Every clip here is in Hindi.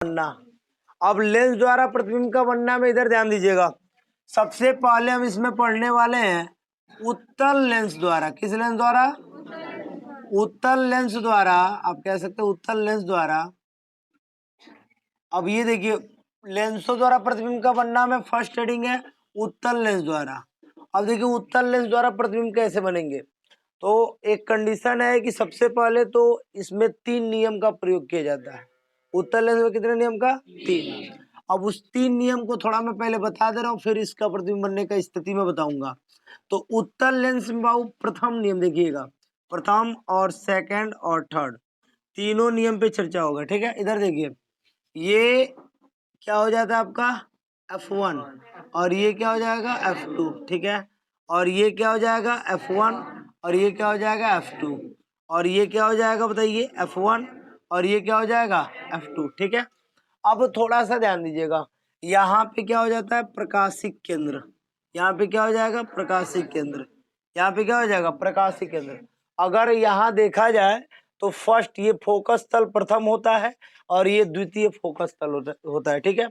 बनना। अब लेंस द्वारा प्रतिबिंब का बनना में इधर ध्यान दीजिएगा। सबसे पहले हम इसमें पढ़ने वाले हैं उत्तल लेंस द्वारा। किस लेंस द्वारा? उत्तल लेंस द्वारा। आप कह सकते हो उत्तल लेंस द्वारा। अब ये देखिए, लेंसों द्वारा प्रतिबिंब का बनना में फर्स्ट हेडिंग है उत्तल लेंस द्वारा। अब देखिए उत्तल लेंस द्वारा प्रतिबिंब कैसे बनेंगे। तो एक कंडीशन है कि सबसे पहले तो इसमें 3 नियम का प्रयोग किया जाता है। उत्तल लेंस में कितने नियम का? 3। अब उस 3 नियम को थोड़ा मैं पहले बता दे रहा हूँ, फिर इसका प्रतिबिंब बनने का स्थिति में बताऊंगा। तो उत्तल लेंस में बाबू प्रथम नियम देखिएगा, प्रथम और सेकंड और थर्ड तीनों नियम पे चर्चा होगा। ठीक है, इधर देखिए, ये क्या हो जाता है आपका F1 और ये क्या हो जाएगा F2। ठीक है, और ये क्या हो जाएगा F1 और ये क्या हो जाएगा F2 और ये क्या हो जाएगा बताइए F1 और ये क्या हो जाएगा F2। ठीक है, अब थोड़ा सा ध्यान दीजिएगा, यहाँ पे क्या हो जाता है प्रकाशिक केंद्र, यहाँ पे क्या हो जाएगा प्रकाशिक केंद्र, यहाँ पे क्या हो जाएगा प्रकाशिक केंद्र। अगर यहाँ देखा जाए तो फर्स्ट ये फोकस तल प्रथम होता है और ये द्वितीय फोकस तल होता है। ठीक है,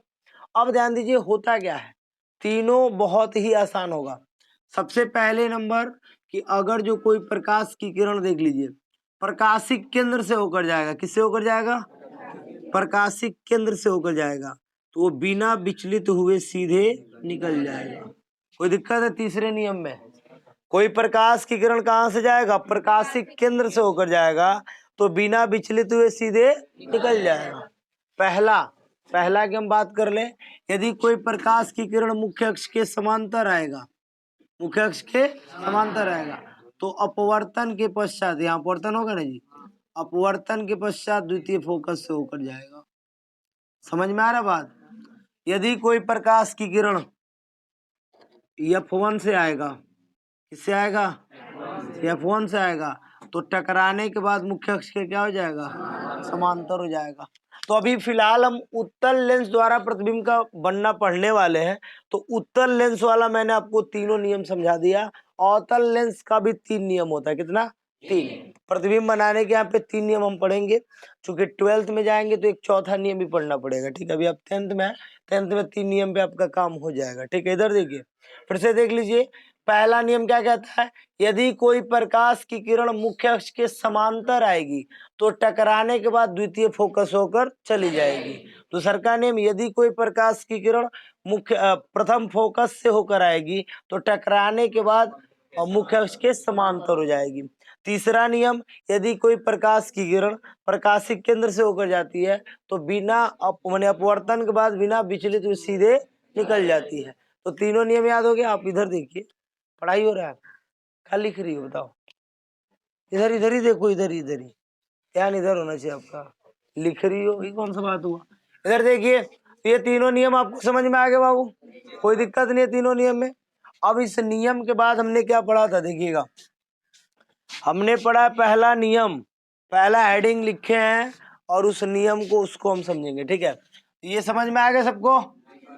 अब ध्यान दीजिए होता क्या है, तीनों बहुत ही आसान होगा। सबसे पहले नंबर कि अगर जो कोई प्रकाश की किरण देख लीजिए, प्रकाशिक केंद्र से होकर जाएगा, किससे होकर जाएगा प्रकाशिक केंद्र से होकर जाएगा, तो वो बिना विचलित हुए सीधे निकल जाएगा। कोई दिक्कत है? तीसरे नियम में कोई प्रकाश की किरण कहां से जाएगा प्रकाशिक केंद्र से होकर जाएगा, तो बिना विचलित हुए सीधे निकल जाएगा। पहला की हम बात कर ले, यदि कोई प्रकाश की किरण मुख्य अक्ष के समांतर आएगा, मुख्य अक्ष के समांतर आएगा, तो अपवर्तन के पश्चात, यहाँ अपवर्तन होगा ना जी, अपवर्तन के पश्चात द्वितीय फोकस से होकर जाएगा। समझ में आ रहा बात? यदि कोई प्रकाश की किरण F1 से आएगा, किससे आएगा F1 से आएगा, तो टकराने के बाद मुख्य अक्ष के क्या हो जाएगा समांतर हो जाएगा। तो अभी फिलहाल हम उत्तल लेंस द्वारा प्रतिबिंब का बनना पढ़ने वाले हैं। तो उत्तल लेंस वाला मैंने आपको तीनों नियम समझा दिया। अवतल लेंस का भी 3 नियम होता है। कितना? 3। प्रतिबिंब बनाने के यहाँ पे 3 नियम हम पढ़ेंगे। चूंकि 12th में जाएंगे तो एक चौथा नियम भी पढ़ना पड़ेगा। ठीक है, अभी आप 10th में 3 नियम पे आपका काम हो जाएगा। ठीक है, इधर देखिए, फिर से देख लीजिए। पहला नियम क्या कहता है, यदि कोई प्रकाश की किरण मुख्य अक्ष के समांतर आएगी तो टकराने के बाद द्वितीय फोकस होकर चली जाएगी। दूसरा नियम, यदि कोई प्रकाश की किरण प्रथम फोकस से होकर आएगी तो टकराने के बाद मुख्य अक्ष के समांतर हो जाएगी। तीसरा नियम, यदि कोई प्रकाश की किरण प्रकाशिक केंद्र से होकर जाती है तो बिना अपवर्तन के बाद बिना विचलित हुए सीधे निकल जाती है। तो तीनों नियम याद हो गए। आप इधर देखिए, पढ़ाई हो रहा है, क्या लिख रही हो बताओ? इधर इधर ही देखो, इधर ही ध्यान इधर होना चाहिए आपका। लिख रही हो, ये कौन सा बात हुआ? इधर देखिए, ये तीनों नियम आपको समझ में आ गए बाबू, कोई दिक्कत नहीं है तीनों नियम में। अब इस नियम के बाद हमने क्या पढ़ा था देखिएगा, हमने पढ़ा पहला नियम, पहला हेडिंग लिखे हैं और उस नियम को उसको हम समझेंगे। ठीक है, ये समझ में आ गया सबको?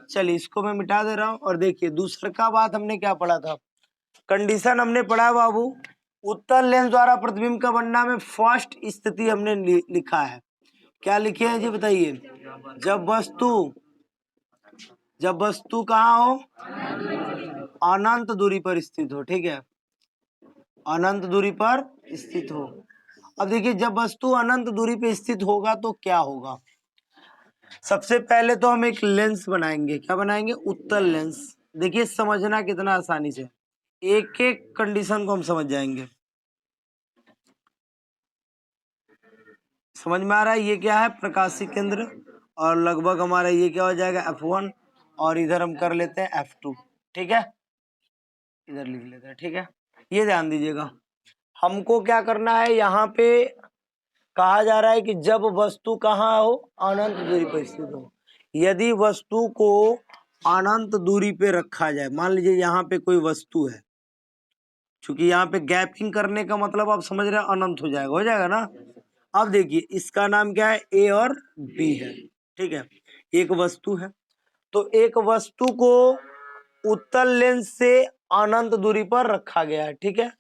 चलिए इसको मैं मिटा दे रहा हूँ। और देखिए दूसरा का बात हमने क्या पढ़ा था, कंडीशन हमने पढ़ा बाबू, उत्तल लेंस द्वारा प्रतिबिंब का बनना में फर्स्ट स्थिति हमने लिखा है। क्या लिखे हैं जी बताइए? जब वस्तु कहाँ हो, अनंत दूरी पर स्थित हो। ठीक है, अनंत दूरी पर स्थित हो। अब देखिए, जब वस्तु अनंत दूरी पर स्थित होगा तो क्या होगा। सबसे पहले तो हम एक लेंस बनाएंगे। क्या बनाएंगे? उत्तल लेंस। देखिए समझना कितना आसानी से, एक एक कंडीशन को हम समझ जाएंगे। समझ में आ रहा है? ये क्या है प्रकाशिक केंद्र, और लगभग हमारा ये क्या हो जाएगा F1, और इधर हम कर लेते हैं F2। ठीक है, इधर लिख लेते हैं। ठीक है, ये ध्यान दीजिएगा, हमको क्या करना है, यहाँ पे कहा जा रहा है कि जब वस्तु कहाँ हो, अनंत दूरी पर स्थित हो। यदि वस्तु को अनंत दूरी पे रखा जाए, मान लीजिए यहाँ पे कोई वस्तु है, चूंकि यहाँ पे गैपिंग करने का मतलब आप समझ रहे हैं अनंत हो जाएगा ना। अब देखिए इसका नाम क्या है, ए और बी है। ठीक है, एक वस्तु है, तो एक वस्तु को उत्तल लेंस से अनंत दूरी पर रखा गया है। ठीक है,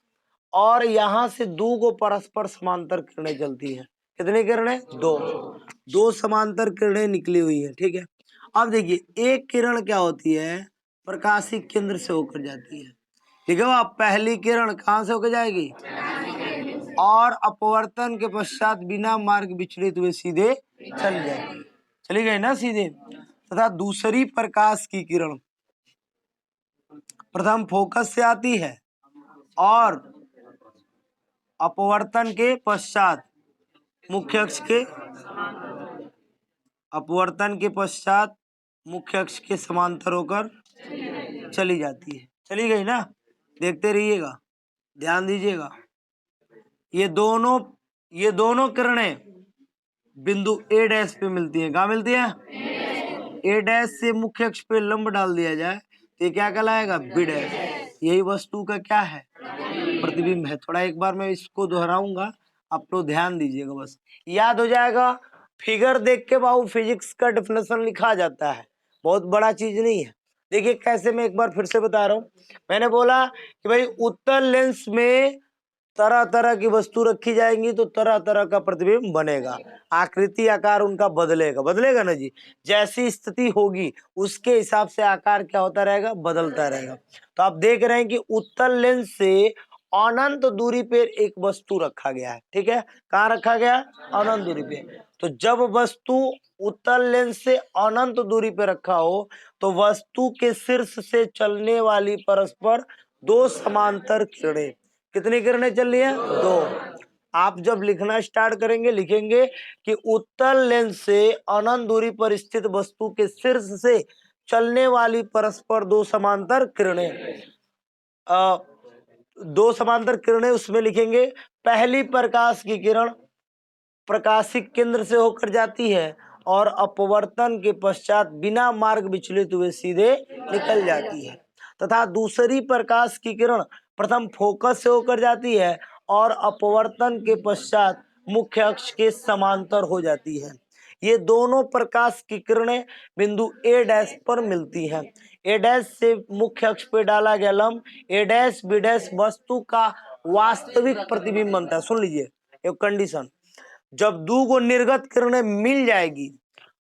और यहाँ से दो को परस्पर समांतर किरणें चलती हैं। कितनी किरणें? दो। दो समांतर किरणें निकली हुई है, ठीक है। अब देखिए एक किरण क्या होती है, प्रकाशीय केंद्र से होकर जाती है, ठीक है। वो पहली किरण कहां से होकर जाएगी, और अपवर्तन के पश्चात बिना मार्ग विचलित हुए सीधे चल जाएगी, चली गई ना सीधे। तथा दूसरी प्रकाश की किरण प्रथम फोकस से आती है और अपवर्तन के पश्चात मुख्य अक्ष के मुख्य अक्ष के समांतर होकर चली जाती है, चली गई ना। देखते रहिएगा, ध्यान दीजिएगा। ये दोनों किरणें बिंदु ए डैश पे मिलती हैं। कहाँ मिलती है? ए डैश से मुख्य अक्ष पे लंब डाल दिया जाए तो ये क्या कहलाएगा, बी डैश। यही वस्तु का क्या है, प्रतिबिंब है। थोड़ा एक बार मैं इसको दोहराऊंगा, आप लोग ध्यान दीजिएगा, बस याद हो जाएगा। फिगर देख के बाबू फिजिक्स का डेफिनेशन लिखा जाता है, बहुत बड़ा चीज नहीं है। देखिए कैसे, मैं एक बार फिर से बता रहा हूँ। मैंने बोला कि भाई उत्तल लेंस में तरह तरह की वस्तु रखी जाएंगी तो तरह तरह का प्रतिबिंब बनेगा, आकृति आकार उनका बदलेगा ना जी। जैसी स्थिति होगी उसके हिसाब से आकार क्या होता रहेगा, बदलता रहेगा। तो आप देख रहे हैं कि उत्तल लेंस से अनंत दूरी पर एक वस्तु रखा गया है, ठीक है। कहाँ रखा गया, अनंत दूरी पे। तो जब वस्तु उत्तल लेंस से अनंत दूरी पे रखा हो तो वस्तु के शीर्ष से चलने वाली परस्पर दो समांतर किरणें, कितनी किरणें चल रही हैं, दो। आप जब लिखना स्टार्ट करेंगे लिखेंगे कि उत्तल लेंस से अनंत दूरी पर स्थित वस्तु के शीर्ष से चलने वाली परस्पर दो समांतर किरणें, दो समांतर किरणें, उसमें लिखेंगे पहली प्रकाश की किरण प्रकाशिक केंद्र से होकर जाती है और अपवर्तन के पश्चात बिना मार्ग विचलित हुए सीधे निकल जाती है। तथा दूसरी प्रकाश की किरण प्रथम फोकस से होकर जाती है और अपवर्तन के पश्चात मुख्य अक्ष के समांतर हो जाती है। ये दोनों प्रकाश की किरणें बिंदु ए डैश पर मिलती हैं। ए डैश से मुख्य अक्ष पे डाला गया लंब ए डैश बी डैश वस्तु का वास्तविक प्रतिबिंब बनता है। सुन लीजिए एक कंडीशन, जब दो को निर्गत किरणें मिल जाएगी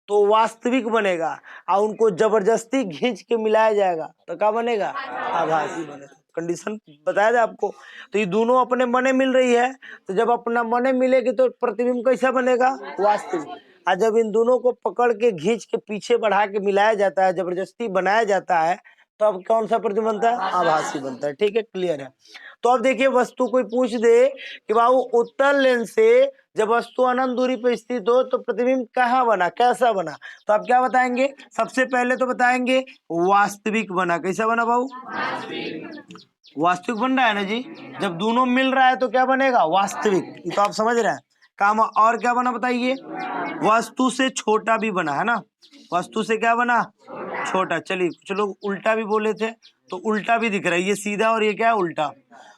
तो वास्तविक बनेगा, और उनको जबरदस्ती खींच के मिलाया जाएगा तो क्या बनेगा, आभासी बनेगा। कंडीशन बताया था आपको। तो ये दोनों अपने मने मिल रही है, तो जब अपना मने मिलेगी तो प्रतिबिंब कैसा बनेगा, वास्तविक। और जब इन दोनों को पकड़ के खींच के पीछे बढ़ा के मिलाया जाता है, जबरदस्ती बनाया जाता है, तो अब कौन सा प्रतिबिंब बनता है, आभासी बनता है। ठीक है, क्लियर है। तो अब देखिए वस्तु कोई पूछ दे कि बाबू उत्तल लेंस से जब वस्तु अनंत दूरी पर स्थित हो तो प्रतिबिंब कहाँ बना, कैसा बना, तो आप क्या बताएंगे, सबसे पहले तो बताएंगे वास्तविक बना। कैसा बना बाबू, वास्तविक बन रहा है ना जी। जब दोनों मिल रहा है तो क्या बनेगा, वास्तविक। ये तो आप समझ रहे हैं काम। और क्या बना बताइए, वस्तु से छोटा भी बना है ना, वस्तु से क्या बना, छोटा। चलिए कुछ लोग उल्टा भी बोले थे तो उल्टा भी दिख रहा है, ये सीधा और ये क्या है, उल्टा।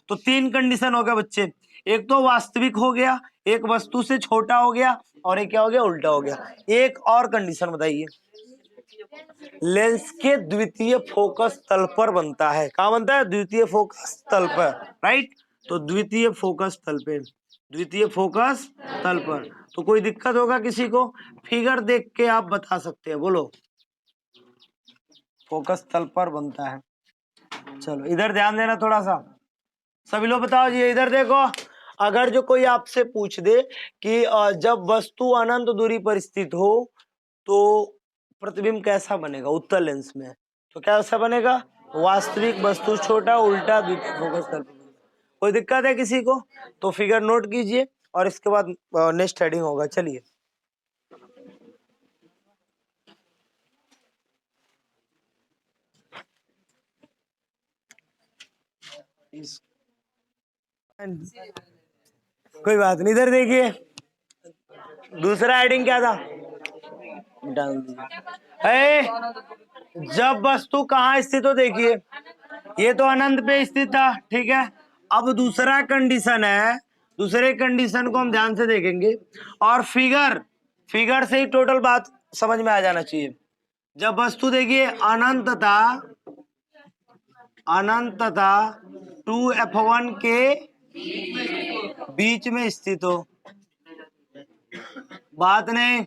तो तीन कंडीशन हो गया बच्चे, एक तो वास्तविक हो गया, एक वस्तु से छोटा हो गया, और एक क्या हो गया, उल्टा हो गया। एक और कंडीशन बताइए, लेंस के द्वितीय फोकस तल पर बनता है। कहाँ बनता है, द्वितीय फोकस तल पर, राइट। तो द्वितीय फोकस तल पे, द्वितीय फोकस तल पर। तो कोई दिक्कत होगा किसी को, फिगर देख के आप बता सकते हैं, बोलो। फोकस तल पर बनता है। चलो इधर ध्यान देना थोड़ा सा, सभी लोग बताओ जी, इधर देखो। अगर जो कोई आपसे पूछ दे कि जब वस्तु अनंत दूरी पर स्थित हो तो प्रतिबिंब कैसा बनेगा उत्तल लेंस में, तो कैसा बनेगा, वास्तविक, वस्तु छोटा, उल्टा, द्वितीय फोकस तल पर। कोई दिक्कत है किसी को, तो फिगर नोट कीजिए और इसके बाद नेक्स्ट हेडिंग होगा। चलिए कोई बात नहीं, इधर देखिए दूसरा हेडिंग क्या था, डाल दीजिए। जब वस्तु कहाँ स्थित हो, देखिए ये तो अनंत पे स्थित था, ठीक है। अब दूसरा कंडीशन है, दूसरे कंडीशन को हम ध्यान से देखेंगे और फिगर से ही टोटल बात समझ में आ जाना चाहिए। जब वस्तु देखिए अनंतता 2f1 के बीच में स्थित हो, बात नहीं।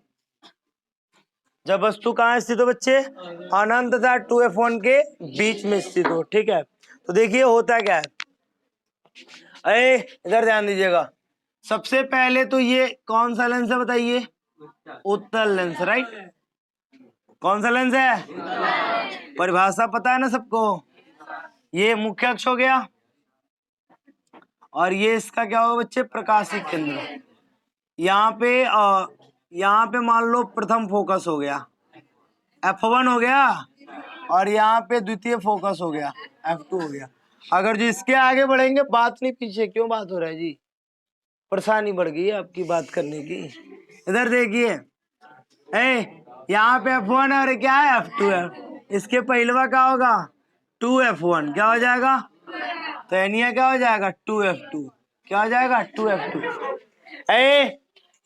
जब वस्तु कहाँ स्थित हो बच्चे, अनंत तथा 2f1 के बीच में स्थित हो। ठीक है, तो देखिए होता क्या है, अरे इधर ध्यान दीजिएगा। सबसे पहले तो ये कौन सा लेंस है बताइए, उत्तल लेंस, राइट। कौन सा लेंस है, परिभाषा पता है ना सबको। ये मुख्य अक्ष हो गया और ये इसका क्या होगा बच्चे, प्रकाशिक केंद्र। यहाँ पे मान लो प्रथम फोकस हो गया, F1 हो गया, और यहाँ पे द्वितीय फोकस हो गया, F2 हो गया। अगर जो इसके आगे बढ़ेंगे, बात नहीं पीछे, क्यों बात हो रहा है जी, परेशानी बढ़ गई है आपकी बात करने की। इधर देखिए, यहाँ पे F1 है और क्या है, F2 है। इसके पहलवा क्या होगा, 2f1, क्या हो जाएगा, तो एनिया क्या हो जाएगा, 2f2, क्या हो जाएगा, 2f2।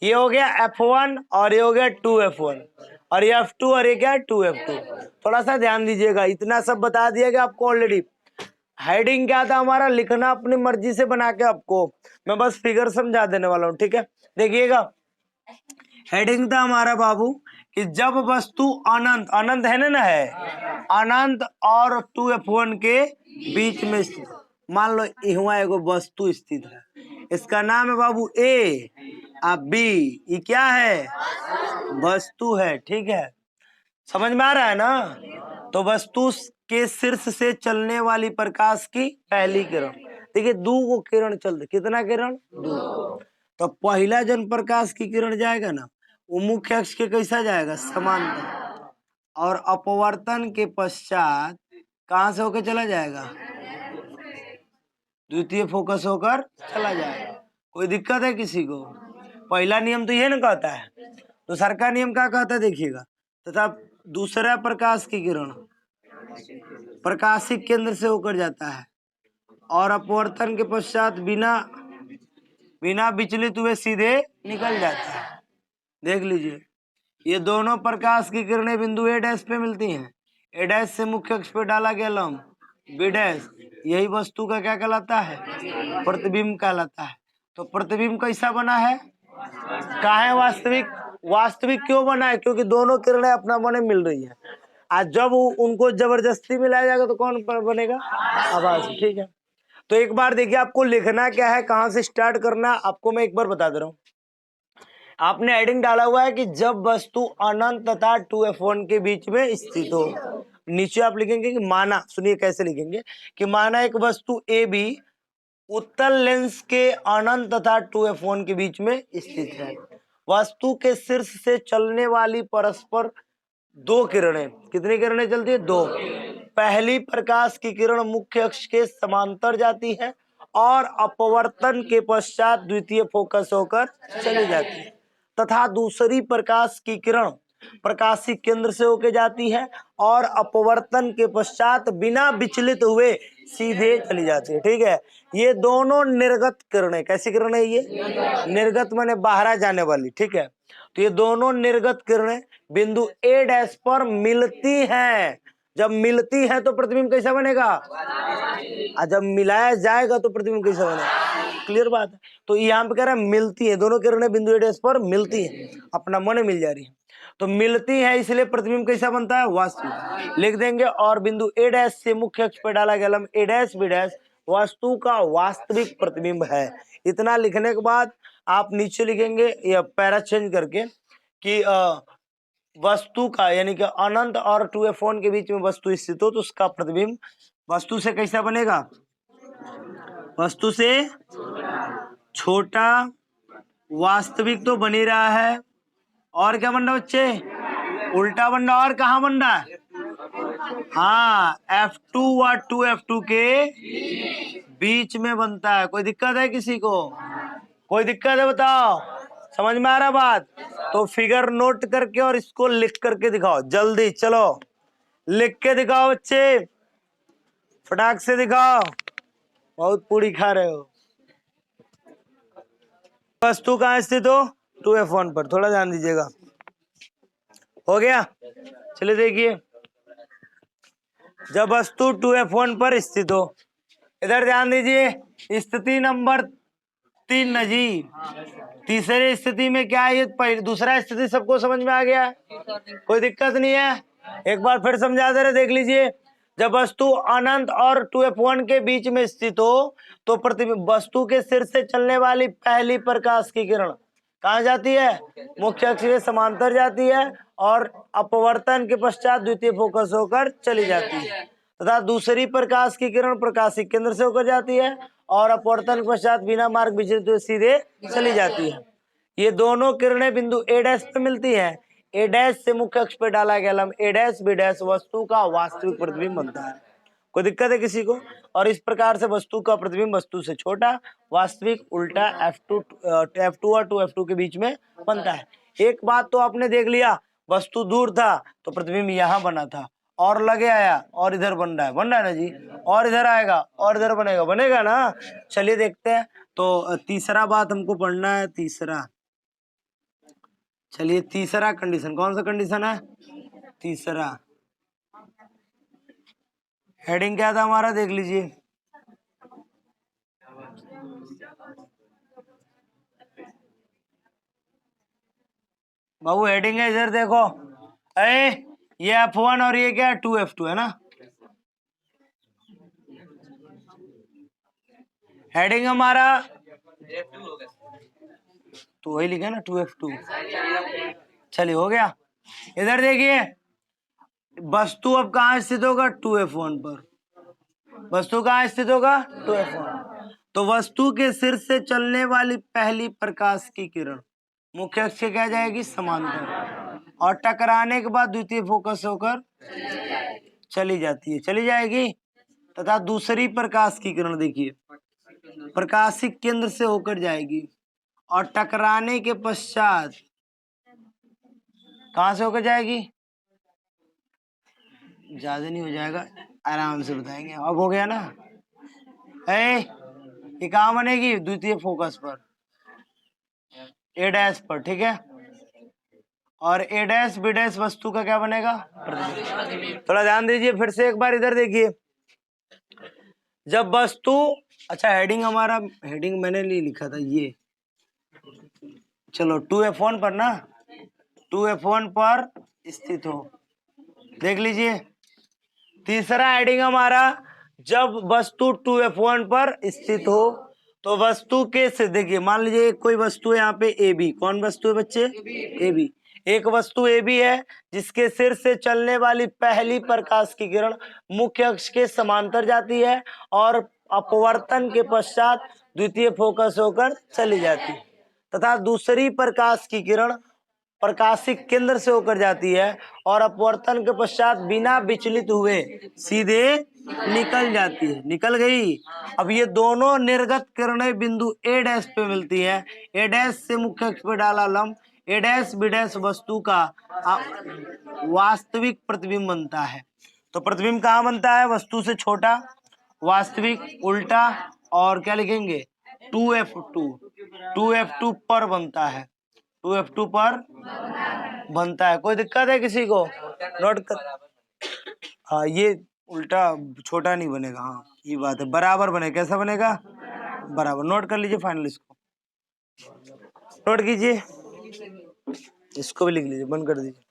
ये हो गया F1 और ये हो गया 2f1, और ये F2 और ये क्या है, 2f2। थोड़ा सा ध्यान दीजिएगा, इतना सब बता दिया गया आपको ऑलरेडी। हेडिंग क्या था हमारा, लिखना अपनी मर्जी से बना के, आपको मैं बस फिगर समझा देने वाला हूँ। ठीक है, देखिएगा, हेडिंग था हमारा बाबू कि जब वस्तु अनंत, अनंत है ना है, अनंत और 2f1 के बीच में स्थित। मान लो यहाँ एगो वस्तु स्थित है, इसका नाम है बाबू ए, अब बी, ये क्या है, वस्तु है। ठीक है, समझ में आ रहा है ना। तो वस्तु के शीर्ष से चलने वाली प्रकाश की पहली किरण, देखिए दो को किरण चलते, कितना किरण, दो। तो पहला जन प्रकाश की किरण जाएगा ना, वो मुख्य अक्ष के कैसा जाएगा, समांतर, और अपवर्तन के पश्चात कहां से होकर चला जाएगा, द्वितीय फोकस होकर चला जाएगा। कोई दिक्कत है किसी को, पहला नियम तो ये ना कहता है, दूसरा का नियम क्या कहता है देखिएगा, तथा दूसरा प्रकाश की किरण प्रकाशिक केंद्र से होकर जाता है और अपवर्तन के पश्चात बिना विचलित हुए सीधे निकल जाता है। देख लीजिए, ये दोनों प्रकाश की किरणें बिंदु ए डैश पे मिलती हैं, ए डैश से मुख्य अक्ष पे डाला गया लंब बी डैश, यही वस्तु का क्या कहलाता है, प्रतिबिंब कहलाता है। तो प्रतिबिंब कैसा बना है, कहा है वास्तविक, वास्तविक क्यों बना है, क्योंकि दोनों किरणें अपना बने मिल रही है। आज जब उनको जबरदस्ती मिलाया जाएगा तो कौन बनेगा, आभासी। ठीक है, तो एक बार देखिए आपको लिखना क्या है, कहां से स्टार्ट करना, आपको मैं एक बार बता दे रहा हूँ। आपने हेडिंग डाला हुआ है कि जब वस्तु अनंत तथा 2f1 के बीच में स्थित हो। नीचे आप लिखेंगे कि माना, सुनिए कैसे लिखेंगे, कि माना एक वस्तु ए बी उत्तल लेंस के अनंत तथा 2f1 के बीच में स्थित है। वस्तु के शीर्ष से चलने वाली परस्पर दो किरणें, कितनी किरणें चलती है, दो। पहली प्रकाश की किरण मुख्य अक्ष के समांतर जाती है और अपवर्तन के पश्चात द्वितीय फोकस होकर चली जाती है, तथा दूसरी प्रकाश की किरण प्रकाशिक केंद्र से होकर जाती है और अपवर्तन के पश्चात बिना विचलित हुए सीधे चली जाती है। ठीक है, ये दोनों निर्गत किरणें, कैसी किरणें, ये निर्गत माने बाहर जाने वाली। ठीक है, तो ये दोनों निर्गत किरणें बिंदु ए डैश पर मिलती हैं। जब मिलती है तो प्रतिबिंब कैसा बनेगा, और जब मिलाया जाएगा तो प्रतिबिंब कैसा बनेगा, क्लियर बात है। तो यहाँ पे कह रहा है मिलती है, दोनों किरणें बिंदु ए डैश पर मिलती है, अपना मन मिल जा रही है, तो मिलती है, इसलिए प्रतिबिंब कैसा बनता है, वास्तविक। लिख देंगे, और बिंदु ए डैश से मुख्य अक्ष पर डाला गया लंब ए डैश बी डैश वस्तु का वास्तविक प्रतिबिंब है। इतना लिखने के बाद आप नीचे लिखेंगे या पैरा चेंज करके कि वस्तु का, यानी कि अनंत और 2f1 के बीच में वस्तु स्थित हो तो उसका प्रतिबिंब वस्तु से कैसा बनेगा, वस्तु से छोटा, वास्तविक तो बन ही रहा है, और क्या बन रहा है बच्चे, उल्टा बन रहा, और कहाँ बन रहा है, हाँ F2 व 2f2 के बीच में बनता है। कोई दिक्कत है किसी को, कोई दिक्कत है बताओ, समझ में आ रहा बात। तो फिगर नोट करके और इसको लिख करके दिखाओ जल्दी, चलो लिख के दिखाओ बच्चे, फटाक से दिखाओ, बहुत पूरी खा रहे हो। वस्तु कहाँ स्थित हो, 2f1 पर, थोड़ा ध्यान दीजिएगा, हो गया। चलिए देखिए, जब वस्तु 2f1 पर स्थित हो, इधर ध्यान दीजिए, स्थिति नंबर 3 नजी तीसरी स्थिति में क्या है, ये पहले दूसरा स्थिति सबको समझ में आ गया, कोई दिक्कत नहीं है। एक बार फिर समझा दे रहे, देख लीजिए। जब वस्तु अनंत और 2f1 के बीच में स्थित हो तो प्रतिबिंब वस्तु के सिर से चलने वाली पहली प्रकाश की किरण कहाँ जाती है, मुख्य अक्ष के समांतर जाती है और अपवर्तन के पश्चात द्वितीय फोकस होकर चली जाती है, तथा दूसरी प्रकाश की किरण प्रकाशिक केंद्र से होकर जाती है और अपवर्तन के पश्चात बिना मार्ग विचलित हुए सीधे चली जाती है। ये दोनों किरणें बिंदु ए डैश पे मिलती है। ए डैश से मुख्य अक्ष पे डाला गया लंब ए डैश बी डैश वस्तु का वास्तविक प्रतिबिंब बनता है। कोई दिक्कत है किसी को? और इस प्रकार से वस्तु का प्रतिबिंब वस्तु से छोटा वास्तविक उल्टा f2 और 2f2 के बीच में बनता है। एक बात तो आपने देख लिया, वस्तु दूर था तो प्रतिबिंब यहाँ बना था, और लगे आया और इधर बन रहा है ना जी, और इधर आएगा और इधर बनेगा ना। चलिए देखते हैं। तो तीसरा बात हमको पढ़ना है, तीसरा। चलिए तीसरा कंडीशन, कौन सा कंडीशन है? तीसरा। हेडिंग क्या था हमारा, देख लीजिए। बाबू हेडिंग है, इधर देखो। ये f1 और ये क्या है, 2f2 है ना। हेडिंग हमारा तो वही लिखा ना 2f2। चलिए हो गया। इधर देखिए, वस्तु अब कहाँ स्थित होगा, 2f1 पर। वस्तु कहाँ स्थित होगा, 2f1। तो वस्तु के सिर से चलने वाली पहली प्रकाश की किरण मुख्य अक्ष से क्या जाएगी, समांतर, और टकराने के बाद द्वितीय फोकस होकर चली जाती है, चली जाएगी। तथा दूसरी प्रकाश की किरण देखिए प्रकाशिक केंद्र से होकर जाएगी और टकराने के पश्चात कहां से होकर जाएगी, ज्यादा नहीं हो जाएगा, आराम से बताएंगे। अब हो गया ना, ये कहां बनेगी, द्वितीय फोकस पर, ए डैश पर, ठीक है। और ए डैश बी डैश वस्तु का क्या बनेगा, प्रतिबिंब। थोड़ा ध्यान दीजिए फिर से एक बार, इधर देखिए। जब वस्तु, अच्छा हेडिंग हमारा, हेडिंग मैंने नहीं लिखा था ये, चलो 2f1 पर ना, 2f1 पर स्थित हो, देख लीजिए। तीसरा हेडिंग हमारा, जब वस्तु 2f1 पर स्थित हो तो वस्तु के से, देखिए मान लीजिए कोई वस्तु है यहाँ पे ए बी, कौन वस्तु है बच्चे, ए बी। एक वस्तु ए बी है जिसके सिर से चलने वाली पहली प्रकाश की किरण मुख्य अक्ष के समांतर जाती है और अपवर्तन के पश्चात द्वितीय फोकस होकर चली जाती है, तथा दूसरी प्रकाश की किरण प्रकाशिक केंद्र से होकर जाती है और अपवर्तन के पश्चात बिना विचलित हुए सीधे निकल जाती है, निकल गई। अब ये दोनों निर्गत किरणें बिंदु ए डैश पे मिलती है। ए डैश से मुख्य अक्ष पे डाला लंब ए डैश बी डैश वस्तु का वास्तविक प्रतिबिंब बनता है। तो प्रतिबिंब कहाँ बनता है, वस्तु से छोटा, वास्तविक, उल्टा, और क्या लिखेंगे, 2f2 पर बनता है, 2f2 पर बनता है। कोई दिक्कत है किसी को? नोट कर, हाँ ये उल्टा छोटा नहीं बनेगा, हाँ ये बात है, बराबर बनेगा। कैसा बनेगा, बराबर। नोट कर लीजिए फाइनल, इसको नोट कीजिए, इसको भी लिख लीजिए, बंद कर दीजिए।